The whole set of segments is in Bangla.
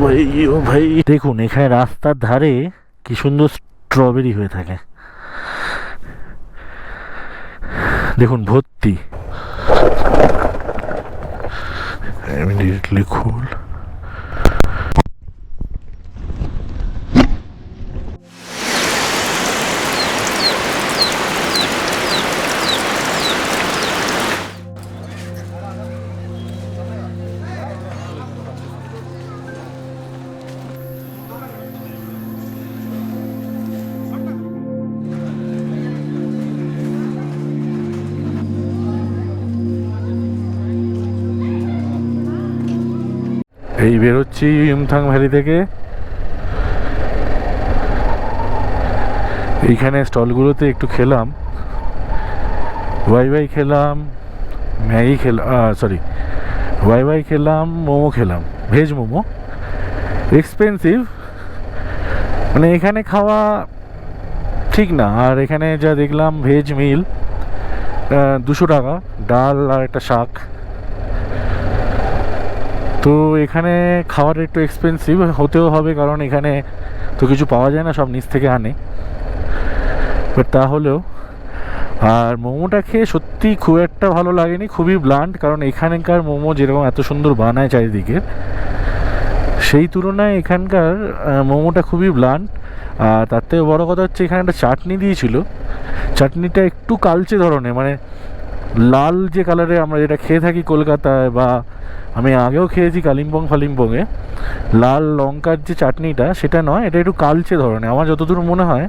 ভাই ও ভাই, দেখুন এখানে রাস্তার ধারে কি সুন্দর স্ট্রবেরি হয়ে থাকে, দেখুন ভর্তি। ইমিডিয়েটলি খুল। এই বেরোচ্ছি ইউমথাং ভ্যালি থেকে। এইখানে স্টলগুলোতে একটু খেলাম, ওয়াই খেলাম, ম্যাগি খেলাম, ওয়াই খেলাম, মোমো খেলাম, ভেজ মোমো। এক্সপেন্সিভ, মানে এখানে খাওয়া ঠিক না। আর এখানে যা দেখলাম ভেজ মিল 200 টাকা, ডাল আর একটা শাক। তো এখানে খাওয়ার একটু এক্সপেন্সিভ হতেও হবে, কারণ এখানে তো কিছু পাওয়া যায় না, সব নিচ থেকে আনে। বাট তাহলেও, আর মোমোটা খেয়ে সত্যি খুব একটা ভালো লাগেনি, খুবই ব্লান্ট। কারণ এখানকার মোমো যেরকম এত সুন্দর বানায় চারিদিকে, সেই তুলনায় এখানকার মোমোটা খুবই ব্লান্ট। আর তার থেকে বড়ো কথা হচ্ছে এখানে একটা চাটনি দিয়েছিল, চাটনিটা একটু কালচে ধরনের, মানে লাল যে কালারে আমরা যেটা খেয়ে থাকি কলকাতায়, বা আমি আগেও খেয়েছি ফালিম্পংয়ে, লাল লঙ্কার যে চাটনিটা সেটা নয়, এটা একটু কালচে ধরনের। আমার যতদূর মনে হয়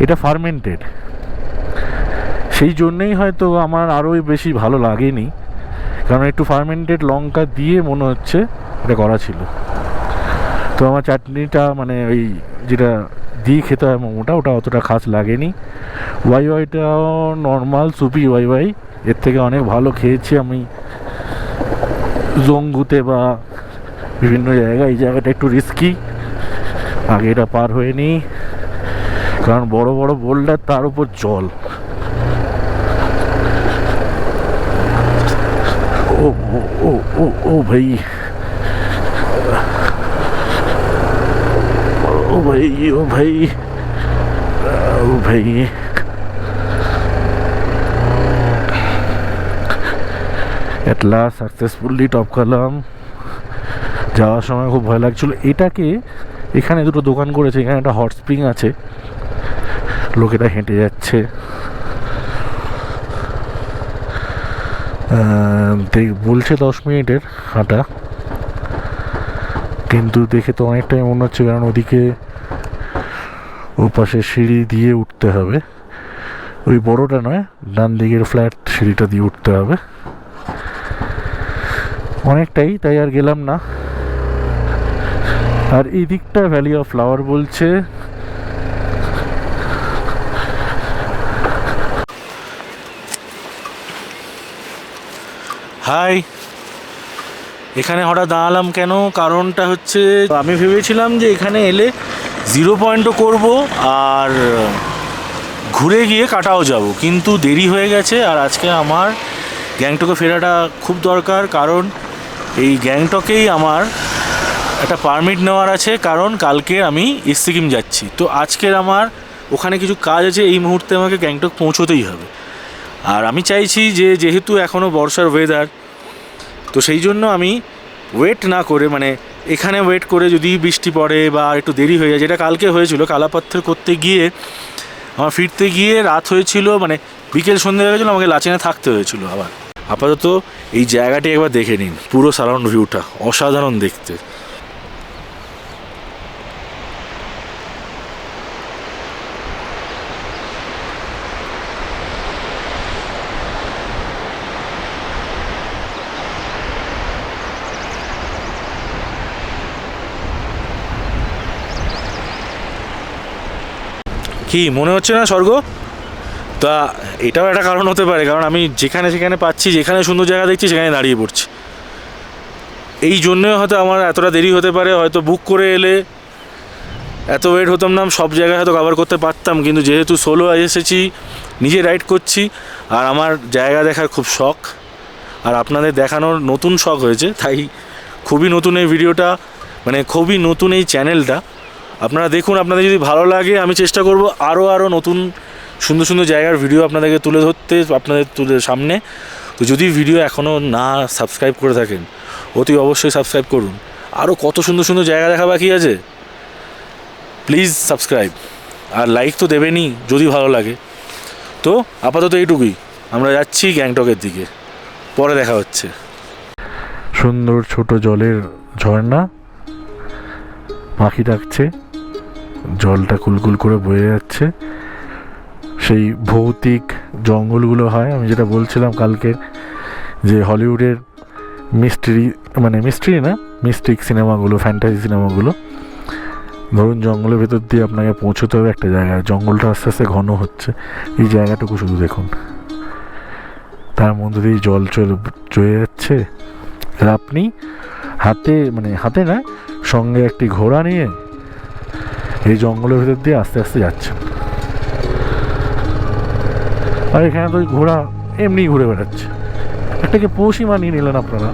এটা ফার্মেন্টেড, সেই জন্যেই হয়তো আমার আরও বেশি ভালো লাগেনি, কারণ একটু ফার্মেন্টেড লঙ্কা দিয়ে মনে হচ্ছে এটা করা ছিল। তো আমার চাটনিটা, মানে ওই যেটা দিয়ে খেতে হয় মোমোটা, ওটা অতটা খাস লাগেনি। ওয়াইটাও নর্মাল সুপি ওয়াই, এর থেকে অনেক ভালো খেয়েছি আমি জঙ্গুতে বা বিভিন্ন জায়গায়। এই জায়গাটা একটু রিস্কি, আগে এটা পার হয়ে নিই, কারণ বড় বড় বোল্ডার, তার উপর জল। ও ও ও ও ও ভাই, ও ভাই ও ভাই ও ভাই, এট লাস্ট সাকসেসফুলি টপ করলাম। যাওয়ার সময় খুব ভয় লাগছিল। এটাকে এখানে দুটো দোকান করেছে, এখানে একটা হট স্প্রিং আছে, লোকেরা হেঁটে যাচ্ছে, বলছে 10 মিনিটের হাঁটা, কিন্তু দেখে তো অনেকটাই মনে হচ্ছে, কারণ ওদিকে ও পাশে সিঁড়ি দিয়ে উঠতে হবে, ওই বড়টা নয়, ডান দিকের ফ্ল্যাট সিঁড়িটা দিয়ে উঠতে হবে অনেকটাই, তাই আর গেলাম না। আর এই দিকটা ভ্যালি অফ ফ্লাওয়ার বলছে। হাই, এখানে হঠাৎ দাঁড়ালাম কেন, কারণটা হচ্ছে আমি ভেবেছিলাম যে এখানে এলে 0 পয়েন্টও করবো আর ঘুরে গিয়ে কাটাও যাব, কিন্তু দেরি হয়ে গেছে। আর আজকে আমার গ্যাংটকে ফেরাটা খুব দরকার, কারণ এই গ্যাংটকেই আমার একটা পারমিট নেওয়ার আছে, কারণ কালকে আমি ইস্ট সিকিম যাচ্ছি। তো আজকের আমার ওখানে কিছু কাজ আছে, এই মুহূর্তে আমাকে গ্যাংটক পৌঁছতেই হবে। আর আমি চাইছি যে যেহেতু এখনও বর্ষার ওয়েদার, তো সেই জন্য আমি ওয়েট না করে, মানে এখানে ওয়েট করে যদি বৃষ্টি পড়ে বা একটু দেরি হয়ে যায়, যেটা কালকে হয়েছিল, কালাপাথর করতে গিয়ে আমার ফিরতে গিয়ে রাত হয়েছিল, মানে বিকেল সন্ধ্যে হয়ে গেছিলো, আমাকে লাচেনে থাকতে হয়েছিল। আবার আপাতত এই জায়গাটি একবার দেখে নিন, পুরো সারাউন্ড ভিউটা অসাধারণ দেখতে। কি মনে হচ্ছে না স্বর্গ? তা এটাও একটা কারণ হতে পারে, কারণ আমি যেখানে সেখানে পাচ্ছি, যেখানে সুন্দর জায়গা দেখছি সেখানে দাঁড়িয়ে পড়ছি। এই জন্যই হয়তো আমার এতটা দেরি হতে পারে। হয়তো বুক করে এলে এত ওয়েট হতাম না, সব জায়গায় হয়তো কভার করতে পারতাম, কিন্তু যেহেতু সোলো এসেছি, নিজে রাইড করছি, আর আমার জায়গা দেখার খুব শখ, আর আপনাদের দেখানোর নতুন শখ হয়েছে, তাই খুবই নতুন এই ভিডিওটা। মানে খুবই নতুন এই চ্যানেলটা, আপনারা দেখুন। আপনাদের যদি ভালো লাগে আমি চেষ্টা করব আরও নতুন সুন্দর সুন্দর জায়গার ভিডিও আপনাদেরকে তুলে ধরতে, আপনাদের সামনে। তো যদি ভিডিও এখনও না সাবস্ক্রাইব করে থাকেন অতি অবশ্যই সাবস্ক্রাইব করুন। আরও কত সুন্দর সুন্দর জায়গা দেখা বাকি আছে, প্লিজ সাবস্ক্রাইব। আর লাইক তো দেবেনই যদি ভালো লাগে। তো আপাতত এইটুকুই, আমরা যাচ্ছি গ্যাংটকের দিকে, পরে দেখা হচ্ছে। সুন্দর ছোট জলের ঝর্ণা, পাখি ডাকছে, জলটা কুলকুল করে বয়ে যাচ্ছে। সেই ভৌতিক জঙ্গলগুলো হয়, আমি যেটা বলছিলাম কালকে, যে হলিউডের মিস্ট্রি না মিস্টিক সিনেমাগুলো, ফ্যান্টাসি সিনেমাগুলো, ধরুন জঙ্গলের ভেতর দিয়ে আপনাকে পৌঁছতে হবে একটা জায়গায়, জঙ্গলটা আস্তে আস্তে ঘন হচ্ছে, এই জায়গাটুকু শুধু দেখুন, তার মধ্যে দিয়ে জল চয়ে যাচ্ছে। আর আপনি হাতে না, সঙ্গে একটি ঘোড়া নিয়ে এই জঙ্গলের ভেতর দিয়ে আস্তে আস্তে যাচ্ছেন। আর এখানে তো ঘোড়া এমনি ঘুরে বেড়াচ্ছে, একটাকে পোষই মানিয়ে নিলেন আপনারা।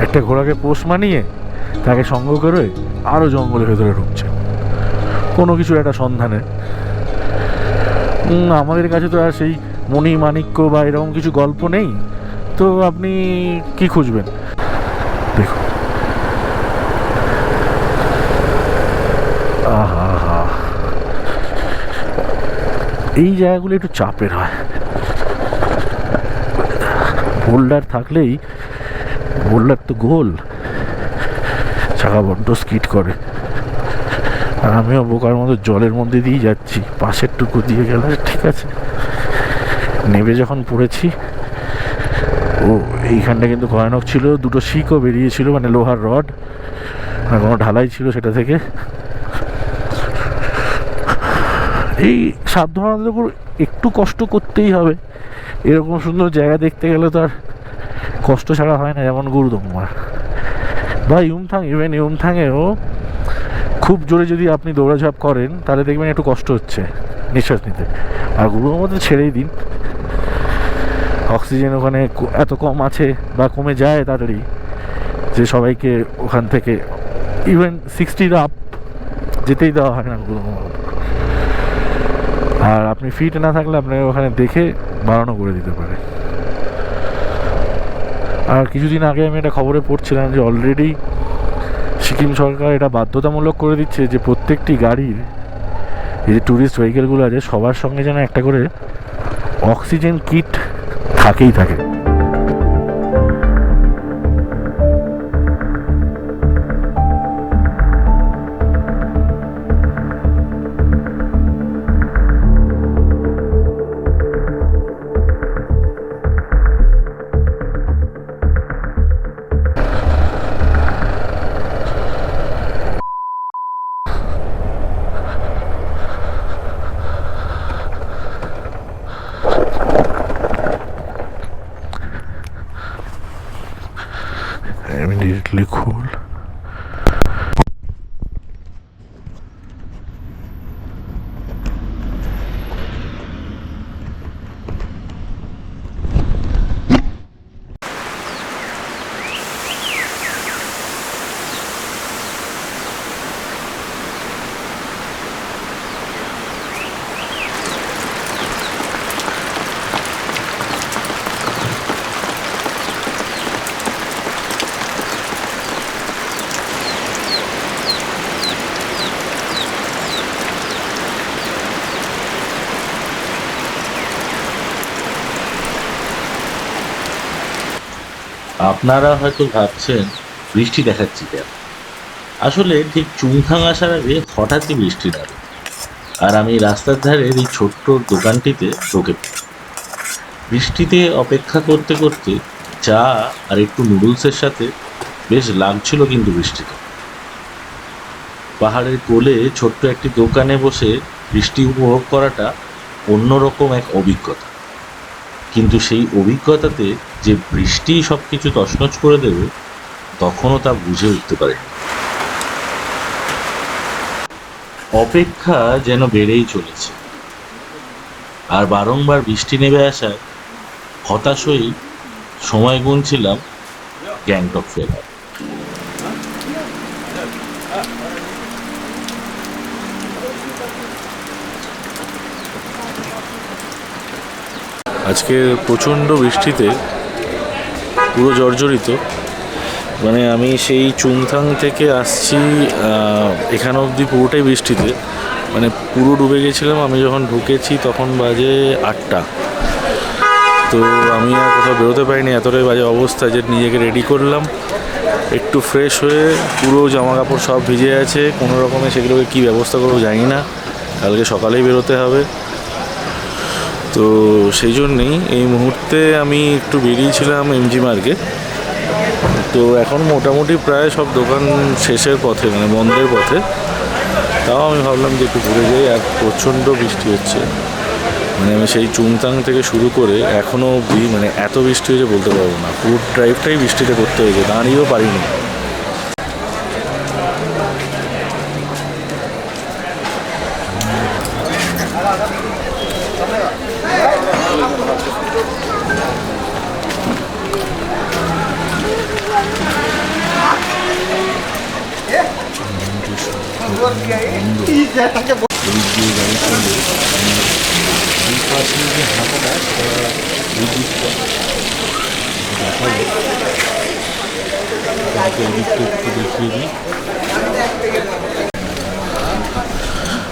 একটা ঘোড়াকে পোষ মানিয়ে তাকে সঙ্গ করে আরও জঙ্গলের ভেতরে ঢুকছে কোনো কিছু একটা সন্ধানে। আমাদের কাছে তো আর সেই মণি মাণিক্য বা এরকম কিছু গল্প নেই, তো আপনি কি খুঁজবেন? দেখুন, আহা, এই জায়গাগুলো একটু চাপের হয়। বোল্ডার থাকলেই, বোল্ডার তো গোল, চাকা বড্ড স্কিড করে। আর আমিও বোকার মতো জলের মধ্যে দিয়ে যাচ্ছি, পাশের টুকু দিয়ে গেলে ঠিক আছে। নেবে যখন পড়েছি, এইখানটা কিন্তু ভয়ানক ছিল, দুটো শিকও বেরিয়েছিল, মানে লোহার রড, আর কোনো ঢালাই ছিল সেটা থেকে। এই সাবধানতার উপর একটু কষ্ট করতেই হবে, এরকম সুন্দর জায়গা দেখতে গেলে তো আর কষ্ট ছাড়া হয় না। যেমন গুরুদম্বার বা ইউমথাংয়েও খুব জোরে যদি আপনি দৌড়াঝাঁপ করেন তাহলে দেখবেন একটু কষ্ট হচ্ছে নিঃশ্বাস নিতে। আর গুরুদম্বার ছেড়েই দিন, অক্সিজেন ওখানে এত কম আছে বা কমে যায় তাড়াতাড়ি যে সবাইকে ওখান থেকে ইভেন 60 আপ যেতেই দেওয়া হয় না গুরুদম্বার। আর আপনি ফিট না থাকলে আপনাকে ওখানে দেখে বাড়ানো করে দিতে পারে। আর কিছুদিন আগে আমি একটা খবরে পড়ছিলাম যে অলরেডি সিকিম সরকার এটা বাধ্যতামূলক করে দিচ্ছে যে প্রত্যেকটি গাড়ির, এই যে ট্যুরিস্ট ভেহিকেলগুলো আছে, সবার সঙ্গে যেন একটা করে অক্সিজেন কিট থাকেই থাকে। Immediately cool. আপনারা হয়তো ভাবছেন বৃষ্টি দেখাচ্ছি কেন। আসলে ঠিক চুংথাং আসার আগে হঠাৎই বৃষ্টি নামে, আর আমি রাস্তার ধারের এই ছোট্ট দোকানটিতে ঢুকে পড়ি। বৃষ্টিতে অপেক্ষা করতে করতে চা আর একটু নুডলসের সাথে বেশ লাগছিল কিন্তু বৃষ্টিতে। পাহাড়ের কোলে ছোট্ট একটি দোকানে বসে বৃষ্টি উপভোগ করাটা অন্যরকম এক অভিজ্ঞতা। কিন্তু সেই অভিজ্ঞতাতে যে বৃষ্টি সব কিছু তছনছ করে দেবে তখনও তা বুঝে উঠতে পারে। অপেক্ষা যেন বেড়েই চলেছে, আর বারংবার বৃষ্টি নেমে আসায় হতাশ হয়েই সময় গুনছিলাম গ্যাংটক ফেরার। আজকে প্রচণ্ড বৃষ্টিতে পুরো জর্জরিত। মানে আমি সেই চুংথাং থেকে আসছি এখানে অবধি পুরোটাই বৃষ্টিতে, মানে পুরো ডুবে গেছিলাম। আমি যখন ঢুকেছি তখন বাজে 8টা, তো আমি আর কোথাও বেরোতে পারিনি, এতটাই বাজে অবস্থা যে নিজেকে রেডি করলাম একটু ফ্রেশ হয়ে। পুরো জামা কাপড় সব ভিজে আছে, কোনো রকমে সেগুলোকে কী ব্যবস্থা করবো জানি না, কালকে সকালেই বেরোতে হবে। তো সেই জন্যেই এই মুহূর্তে আমি একটু বেরিয়েছিলাম এমজি মার্গে। তো এখন মোটামুটি প্রায় সব দোকান শেষের পথে, মানে বন্ধের পথে। তাও আমি ভাবলাম যে একটু ঘুরে যাই, আর প্রচণ্ড বৃষ্টি হচ্ছে। মানে আমি সেই চুংতাং থেকে শুরু করে এখনও অবধি মানে এত বৃষ্টি হয়েছে বলতে পারবো না। পুরো ড্রাইভটাই বৃষ্টিতে করতে হয়েছে, দাঁড়িয়েও পারিনি।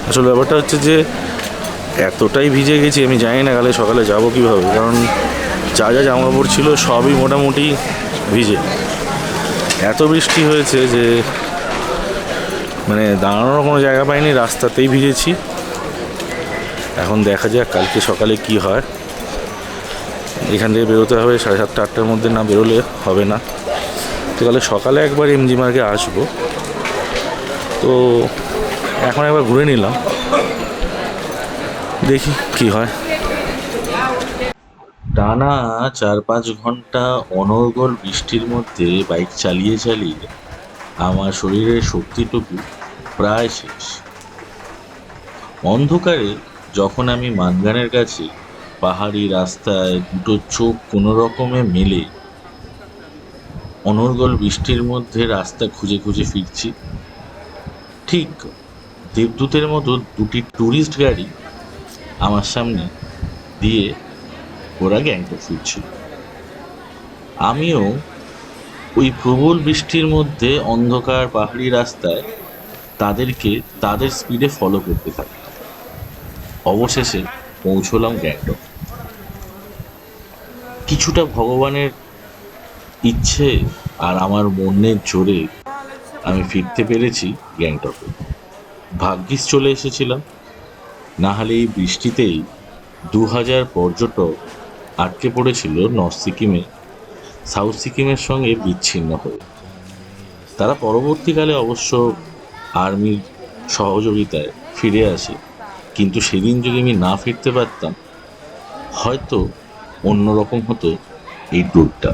আসলে ব্যাপারটা হচ্ছে যে এতটাই ভিজে গেছি, আমি জানি না কালে সকালে যাব কীভাবে, কারণ যা যা জামা কাপড় ছিল সবই মোটামুটি ভিজে। এত বৃষ্টি হয়েছে যে মানে দাঁড়ানোর কোনো জায়গা পাইনি, রাস্তাতেই ভিজেছি। এখন দেখা যাক কালকে সকালে কি হয়। এখান থেকে বেরোতে হবে 7:30 8টার মধ্যে, না বেরোলে হবে না। তো কালে সকালে একবার এমজি মার্গে আসবো। তো এখন একবার ঘুরে নিলাম, দেখি কি হয়। টানা 4-5 ঘন্টা অনর্গল বৃষ্টির মধ্যে বাইক চালিয়ে চালিয়ে আমার শরীরের শক্তিটুকু প্রায় শেষ। অন্ধকারে যখন আমি মানগানের কাছে পাহাড়ি রাস্তায় দুটো চোখ কোনো রকমে মেলে অনর্গল বৃষ্টির মধ্যে রাস্তা খুঁজে খুঁজে ফিরছি, ঠিক দেবদূতের মতো দুটি ট্যুরিস্ট গাড়ি আমার সামনে দিয়ে ওরা গ্যাংটক ফিরছিল। আমিও ওই প্রবল বৃষ্টির মধ্যে অন্ধকার পাহাড়ি রাস্তায় তাদেরকে তাদের স্পিডে ফলো করতে থাকলাম। অবশেষে পৌঁছলাম গ্যাংটক। কিছুটা ভগবানের ইচ্ছে আর আমার মনের জোরে আমি ফিরতে পেরেছি গ্যাংটকে। ভাগ্যিস চলে এসেছিলাম, না হলে এই বৃষ্টিতেই 2000 পর্যটক আটকে পড়েছিল নর্থ সিকিমে সাউথ সিকিমের সঙ্গে বিচ্ছিন্ন হয়ে। তারা পরবর্তীকালে অবশ্য আর্মির সহযোগিতায় ফিরে আসে, কিন্তু সেদিন যদি আমি না ফিরতে পারতাম হয়তো অন্যরকম হতো এই ট্যুরটা।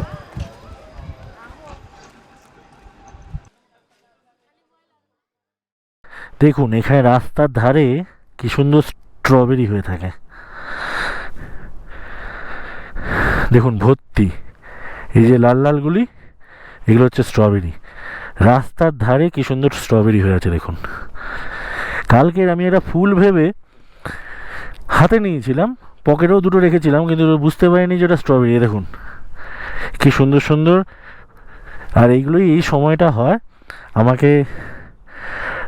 দেখুন এখানে রাস্তার ধারে কি সুন্দর স্ট্রবেরি হয়ে থাকে, দেখুন ভর্তি। এই যে লাল লালগুলি এগুলো হচ্ছে স্ট্রবেরি। রাস্তার ধারে কি সুন্দর স্ট্রবেরি হয়ে আছে দেখুন। কালকের আমি একটা ফুল ভেবে হাতে নিয়েছিলাম, পকেটেও দুটো রেখেছিলাম, কিন্তু বুঝতে পারিনি যে ওটা স্ট্রবেরি। দেখুন কি সুন্দর সুন্দর। আর এইগুলোই এই সময়টা হয়, আমাকে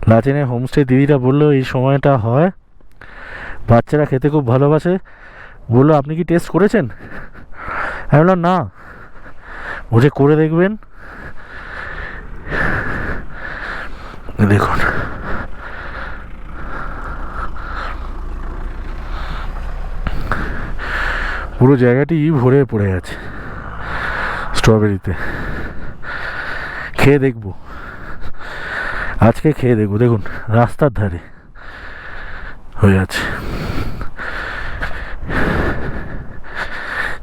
লাচেনের হোমস্টে দিদিটা বললো এই সময়টা হয়, বাচ্চারা খেতে খুব ভালোবাসে। বললো আপনি কি টেস্ট করেছেন? আমি বললাম না, বলছে করে দেখবেন। দেখুন পুরো জায়গাটি ভরে পড়ে আছে স্ট্রবেরিতে। খেয়ে দেখবো, আজকে খেয়ে দেখবো। দেখুন রাস্তার ধারে হয়ে আছে,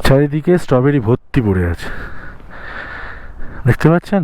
চারিদিকে স্ট্রবেরি ভর্তি পড়ে আছে, দেখতে পাচ্ছেন?